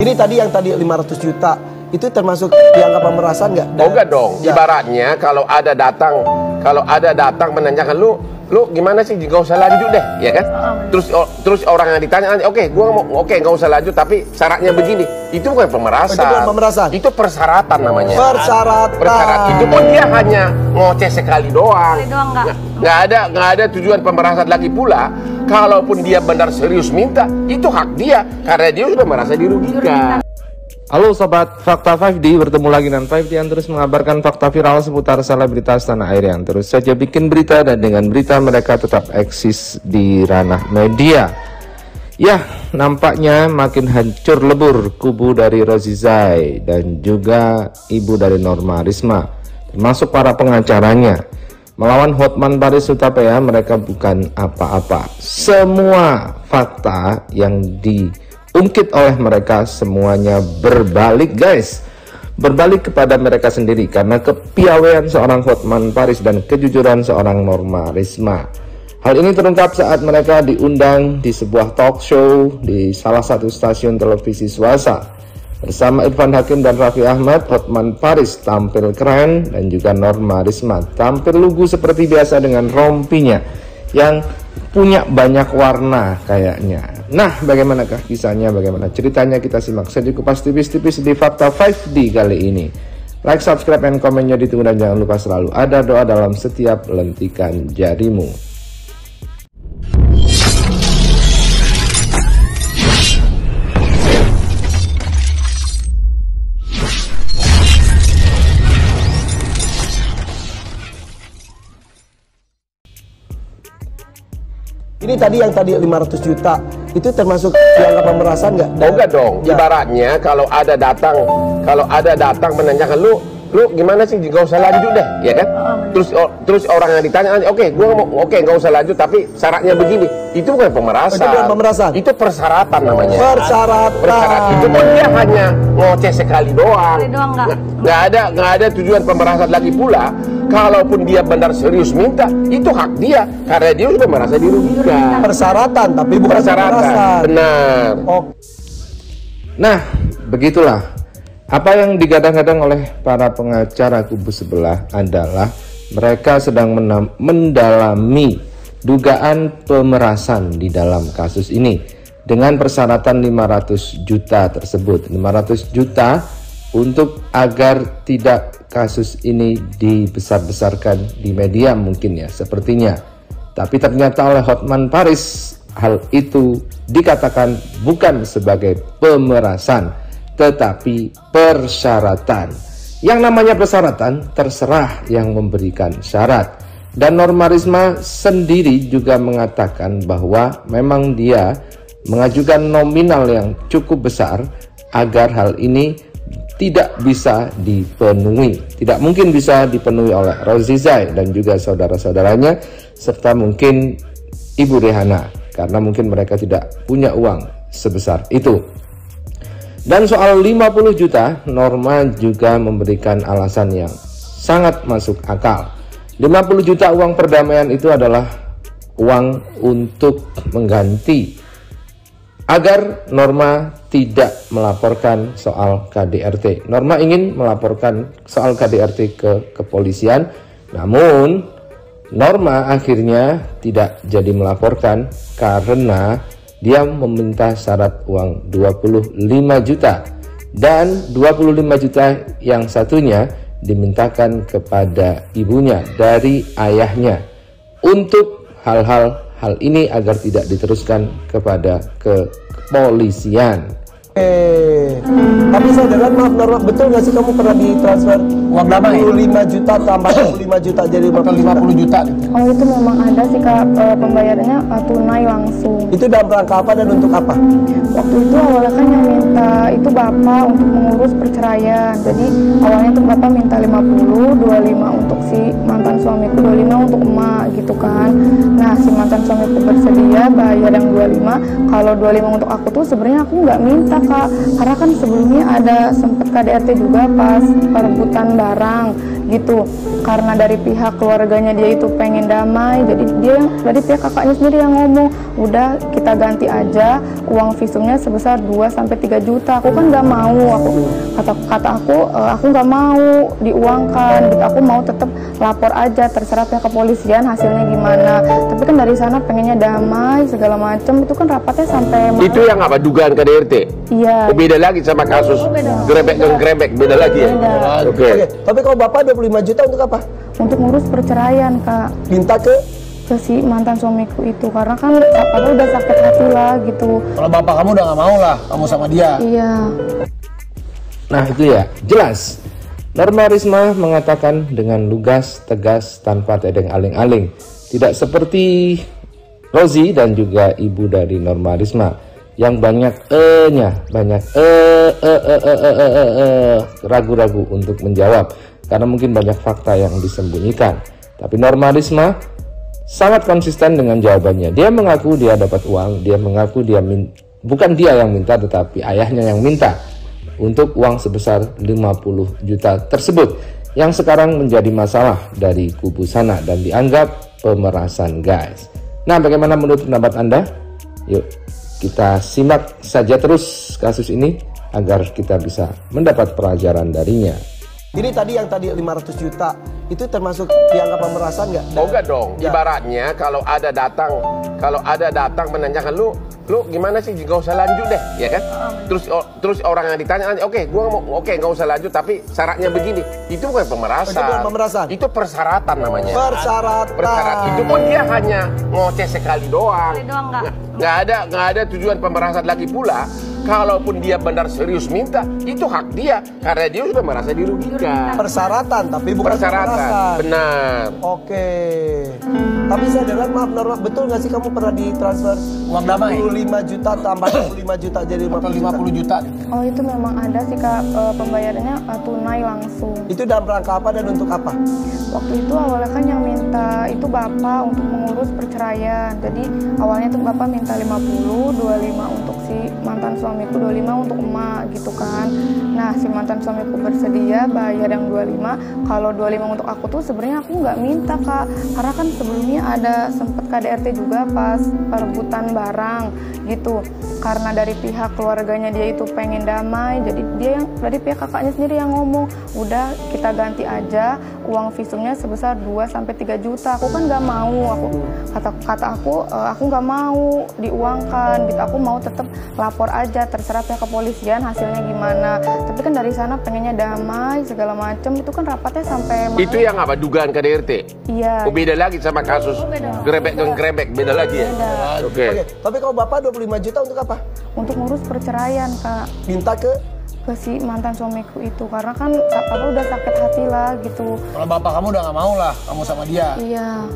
Ini tadi yang 500 juta itu termasuk dianggap pemerasan nggak? Oh enggak dong. Ya. Ibaratnya kalau ada datang menanyakan lu gimana sih, nggak usah lanjut deh, ya kan? Terus orang yang ditanya, oke, gua mau, oke, nggak usah lanjut, tapi syaratnya begini. Itu bukan pemerasan. Itu bukan pemerasan. Itu persyaratan namanya. Persyaratan. Itu pun dia hanya ngoceh sekali doang. Nggak ada tujuan pemerasan lagi pula. Kalaupun dia benar serius minta, itu hak dia karena dia sudah merasa dirugikan. Halo sobat Fakta 5D, bertemu lagi dengan 5D yang terus mengabarkan fakta viral seputar selebritas tanah air yang terus saja bikin berita, dan dengan berita mereka tetap eksis di ranah media. Ya, nampaknya makin hancur lebur kubu dari Rozi Zai dan juga ibu dari Norma Risma, termasuk para pengacaranya. Melawan Hotman Paris Hutapea, mereka bukan apa-apa. Semua fakta yang diungkit oleh mereka semuanya berbalik, guys. Berbalik kepada mereka sendiri karena kepiawaian seorang Hotman Paris dan kejujuran seorang Norma Risma. Hal ini terungkap saat mereka diundang di sebuah talk show di salah satu stasiun televisi swasta. Bersama Irfan Hakim dan Raffi Ahmad, Hotman Paris tampil keren dan juga Norma Risma tampil lugu seperti biasa dengan rompinya yang punya banyak warna kayaknya. Nah, bagaimanakah kisahnya, bagaimana ceritanya, kita simak saja kupas tipis-tipis di Fakta 5D kali ini. Like, subscribe, dan komennya ditunggu, dan jangan lupa selalu ada doa dalam setiap lentikan jarimu. Ini tadi yang 500 juta itu termasuk dianggap pemerasan nggak? Oh enggak dong. Ya. Ibaratnya kalau ada datang menanyakan lu gimana sih, nggak usah lanjut deh, ya kan? Terus orang yang ditanya, oke, gua mau, oke, nggak usah lanjut, tapi syaratnya begini. Itu bukan pemerasan. Itu bukan pemerasan. Itu persyaratan namanya. Persyaratan. Itu pun dia hanya ngoceh sekali doang. Nggak ada tujuan pemerasan lagi pula. Kalaupun dia benar serius minta, itu hak dia karena dia sudah merasa dirugikan. Persyaratan, tapi bukan pemerasan. Benar. Oh. Nah, begitulah. Apa yang digadang-gadang oleh para pengacara kubu sebelah adalah mereka sedang mendalami dugaan pemerasan di dalam kasus ini dengan persyaratan 500 juta tersebut. 500 juta untuk agar tidak kasus ini dibesar-besarkan di media mungkin ya, sepertinya. Tapi ternyata oleh Hotman Paris hal itu dikatakan bukan sebagai pemerasan, tetapi persyaratan. Yang namanya persyaratan terserah yang memberikan syarat. Dan Norma Risma sendiri juga mengatakan bahwa memang dia mengajukan nominal yang cukup besar agar hal ini tidak bisa dipenuhi. Tidak mungkin bisa dipenuhi oleh Rozi Zai dan juga saudara-saudaranya, serta mungkin Ibu Rehana, karena mungkin mereka tidak punya uang sebesar itu. Dan soal 50 juta, Norma juga memberikan alasan yang sangat masuk akal. 50 juta uang perdamaian itu adalah uang untuk mengganti agar Norma tidak melaporkan soal KDRT. Norma ingin melaporkan soal KDRT ke kepolisian, namun Norma akhirnya tidak jadi melaporkan karena dia meminta syarat uang 25 juta, dan 25 juta yang satunya dimintakan kepada ibunya dari ayahnya untuk hal ini agar tidak diteruskan kepada kepolisian. Tapi saudara, maaf Norma, betul nggak sih kamu pernah ditransfer uang damai 25 juta tambah 25 juta jadi 50 juta gitu? Oh, itu memang ada sih Kak, pembayarannya tunai langsung. Itu dalam rangka apa dan untuk apa? Waktu itu awalnya kan yang minta itu Bapak untuk mengurus perceraian. Jadi awalnya tuh Bapak minta 50, 25 untuk si mantan suamiku, 25 untuk emak gitu kan. Nah, si mantan suamiku bersedia bayar yang 25. Kalau 25 untuk aku tuh sebenarnya aku nggak minta Kak, karena kan sebelumnya ada sempet KDRT juga pas perebutan barang. gitu. Karena dari pihak keluarganya dia itu pengen damai, jadi dia dari pihak kakaknya sendiri yang ngomong, udah kita ganti aja uang visumnya sebesar 2-3 juta. Aku kan nggak mau, kata aku nggak mau diuangkan, gitu. Aku mau tetap lapor aja, terserah pihak kepolisian hasilnya gimana. Tapi kan dari sana pengennya damai segala macam, itu kan rapatnya sampai Itu yang apa dugaan KDRT? Iya. Oh, beda lagi sama kasus grebek dan grebek, beda lagi ya? Beda. Oke. Oke, tapi kalau bapak 25 juta untuk apa? Untuk ngurus perceraian, Kak, Minta ke ke si mantan suamiku itu, karena kan apa udah sakit hati lah gitu. Kalau bapak kamu udah nggak mau lah, kamu sama dia. Iya. Nah itu ya, jelas. Norma Risma mengatakan dengan lugas, tegas, tanpa tedeng aling-aling. Tidak seperti Rozi dan juga ibu dari Norma Risma yang banyak banyak ragu-ragu untuk menjawab karena mungkin banyak fakta yang disembunyikan. Tapi Norma Risma sangat konsisten dengan jawabannya. Dia mengaku dia dapat uang, dia mengaku bukan dia yang minta tetapi ayahnya yang minta untuk uang sebesar 50 juta tersebut yang sekarang menjadi masalah dari kubu sana dan dianggap pemerasan, guys. Nah, bagaimana menurut pendapat Anda? Yuk kita simak saja terus kasus ini agar kita bisa mendapat pelajaran darinya. Jadi tadi yang tadi 500 juta itu termasuk dianggap pemerasan nggak? Oh enggak dong. Ya. Ibaratnya kalau ada datang menanyakan lu gimana sih nggak usah lanjut deh, ya kan? Terus orang yang ditanya, oke, gua mau nggak usah lanjut tapi syaratnya begini. Itu bukan pemerasan. Itu bukan pemerasan. Itu persyaratan namanya. Persyaratan. Itu pun dia hanya ngoceh sekali doang. Nggak ada tujuan pemerasan lagi pula. Kalaupun dia benar serius minta, itu hak dia karena dia sudah merasa dirugikan. Persyaratan, tapi bukan Persyaratan, pemerasan. benar. Oke. Tapi saya dengar, maaf Norma, betul nggak sih kamu pernah ditransfer Uang damai. 25 juta tambah 25 juta jadi 50 juta? 50 juta. Oh itu memang ada sih, Kak, pembayarannya tunai langsung. Itu dalam rangka apa dan untuk apa? Waktu itu awalnya kan yang minta itu bapak untuk mengurus perceraian. Jadi awalnya tuh bapak minta 50, 25 untuk si mantan suamiku, 25 untuk emak gitu kan. Nah si mantan suamiku bersedia bayar yang 25. Kalau 25 untuk aku tuh sebenarnya aku nggak minta, Kak, karena kan sebelumnya ada sempet KDRT juga pas perebutan barang gitu. Karena dari pihak keluarganya dia itu pengen damai, jadi dia yang dari pihak kakaknya sendiri yang ngomong, udah kita ganti aja uang visumnya sebesar 2-3 juta. Aku kan nggak mau, kata aku nggak mau diuangkan, gitu. Aku mau tetap lapor aja, terserah pihak kepolisian hasilnya gimana. Tapi kan dari sana pengennya damai segala macam, itu kan rapatnya sampai Itu yang apa dugaan KDRT? Iya. Oh, beda lagi sama kasus grebek dan grebek, beda lagi ya? Beda. Oke. Oke. Tapi kalau bapak 25 juta untuk apa? Untuk ngurus perceraian, Kak, Minta ke si mantan suamiku itu, karena kan apa udah sakit hati lah gitu. Kalau bapak kamu udah nggak mau lah, kamu sama dia. Iya.